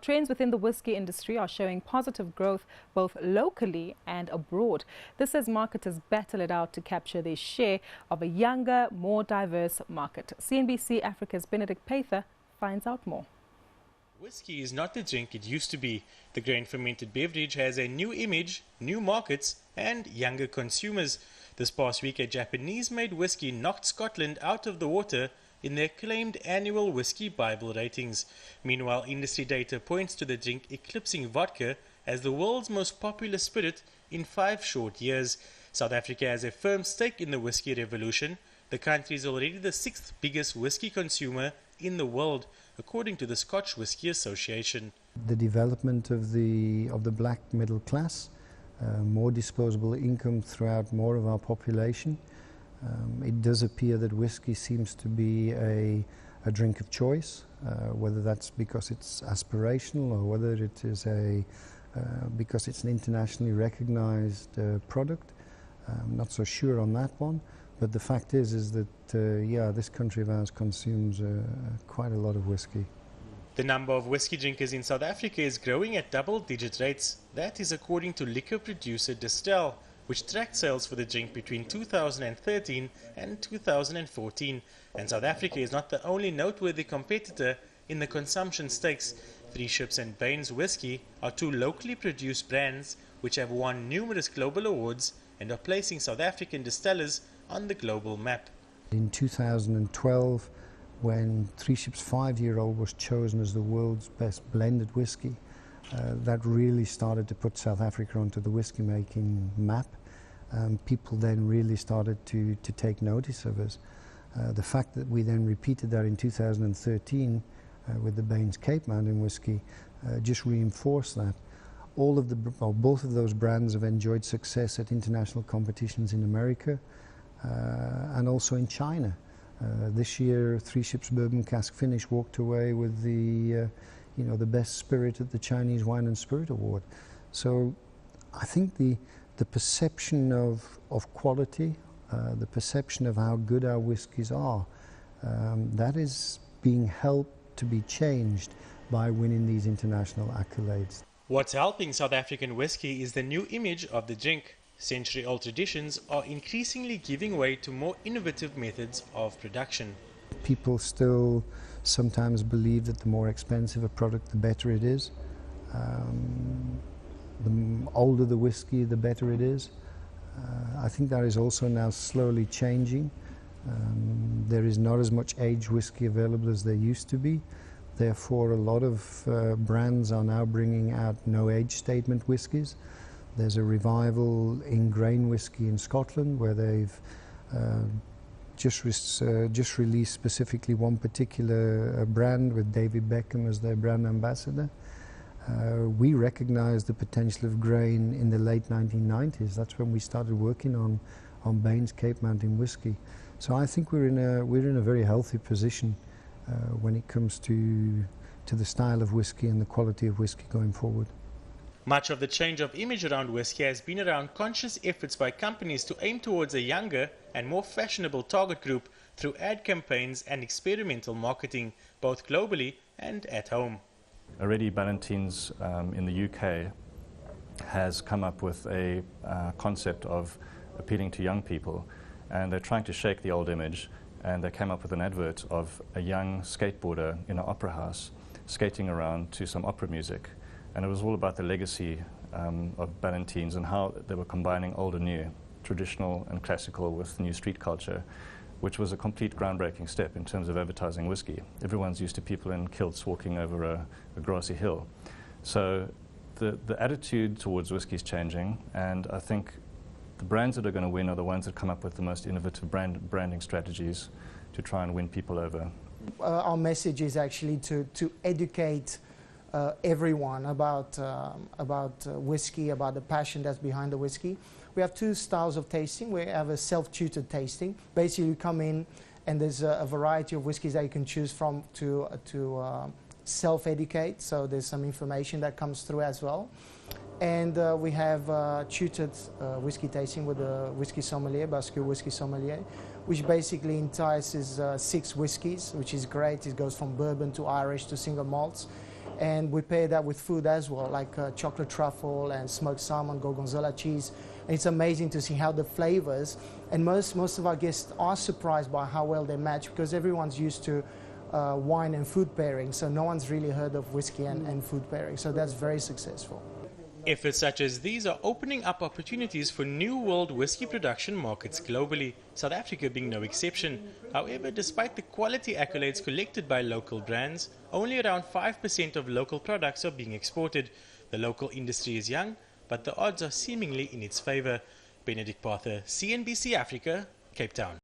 Trends within the whiskey industry are showing positive growth both locally and abroad. This as marketers battle it out to capture their share of a younger, more diverse market. CNBC Africa's Benedict Pather finds out more. Whiskey is not the drink it used to be. The grain-fermented beverage has a new image, new markets and younger consumers. This past week, a Japanese-made whiskey knocked Scotland out of the water in their acclaimed annual Whiskey Bible ratings. Meanwhile, industry data points to the drink eclipsing vodka as the world's most popular spirit in 5 short years. South Africa has a firm stake in the whiskey revolution. The country is already the 6th biggest whiskey consumer in the world, according to the Scotch Whisky Association. The development of the black middle class, more disposable income throughout more of our population. It does appear that whiskey seems to be a drink of choice, whether that's because it's aspirational or whether it is because it's an internationally recognized product. I'm not so sure on that one, but the fact is that this country of ours consumes quite a lot of whiskey. The number of whiskey drinkers in South Africa is growing at double-digit rates. That is according to liquor producer Distell, which tracked sales for the drink between 2013 and 2014. And South Africa is not the only noteworthy competitor in the consumption stakes. Three Ships and Bains whiskey are 2 locally produced brands which have won numerous global awards and are placing South African distillers on the global map. In 2012, when Three Ships 5-year-old was chosen as the world's best blended whiskey, that really started to put South Africa onto the whiskey making map. People then really started to take notice of us. The fact that we then repeated that in 2013 with the Bains Cape Mountain whiskey just reinforced that. Both of those brands have enjoyed success at international competitions in America and also in China. This year, Three Ships Bourbon Cask Finish walked away with the best spirit at the Chinese Wine and Spirit Award. So I think the perception of quality, the perception of how good our whiskies are, that is being helped to be changed by winning these international accolades. What's helping South African whiskey is the new image of the drink. Century-old traditions are increasingly giving way to more innovative methods of production. People still sometimes believe that the more expensive a product, the better it is. The older the whiskey, the better it is. I think that is also now slowly changing. There is not as much aged whiskey available as there used to be. Therefore, a lot of brands are now bringing out no-age statement whiskies. There's a revival in grain whiskey in Scotland where they've just released specifically one particular brand with David Beckham as their brand ambassador. We recognized the potential of grain in the late 1990s. That's when we started working on Bains Cape Mountain whiskey. So I think we're in a very healthy position when it comes to the style of whiskey and the quality of whiskey going forward. Much of the change of image around whiskey has been around conscious efforts by companies to aim towards a younger and more fashionable target group through ad campaigns and experimental marketing, both globally and at home. Already Ballantine's in the UK has come up with a concept of appealing to young people, and they're trying to shake the old image, and they came up with an advert of a young skateboarder in an opera house skating around to some opera music. And it was all about the legacy of Ballantine's and how they were combining old and new, traditional and classical with new street culture, which was a complete groundbreaking step in terms of advertising whiskey. Everyone's used to people in kilts walking over a grassy hill. So the attitude towards whiskey is changing, and I think the brands that are going to win are the ones that come up with the most innovative branding strategies to try and win people over. Our message is actually to educate everyone about whiskey, about the passion that's behind the whiskey. We have 2 styles of tasting. We have a self-tutored tasting. Basically, you come in and there's a variety of whiskeys that you can choose from to self-educate. So there's some information that comes through as well. And we have tutored whiskey tasting with a whiskey sommelier, Basque whiskey sommelier, which basically entices 6 whiskies, which is great. It goes from bourbon to Irish to single malts. And we pair that with food as well, like chocolate truffle and smoked salmon, gorgonzola cheese. And it's amazing to see how the flavors, and most of our guests are surprised by how well they match, because everyone's used to wine and food pairing, so no one's really heard of whiskey and food pairing, so that's very successful. Efforts such as these are opening up opportunities for new world whiskey production markets globally, South Africa being no exception. However, despite the quality accolades collected by local brands, only around 5% of local products are being exported. The local industry is young, but the odds are seemingly in its favor. Benedict Pather, CNBC Africa, Cape Town.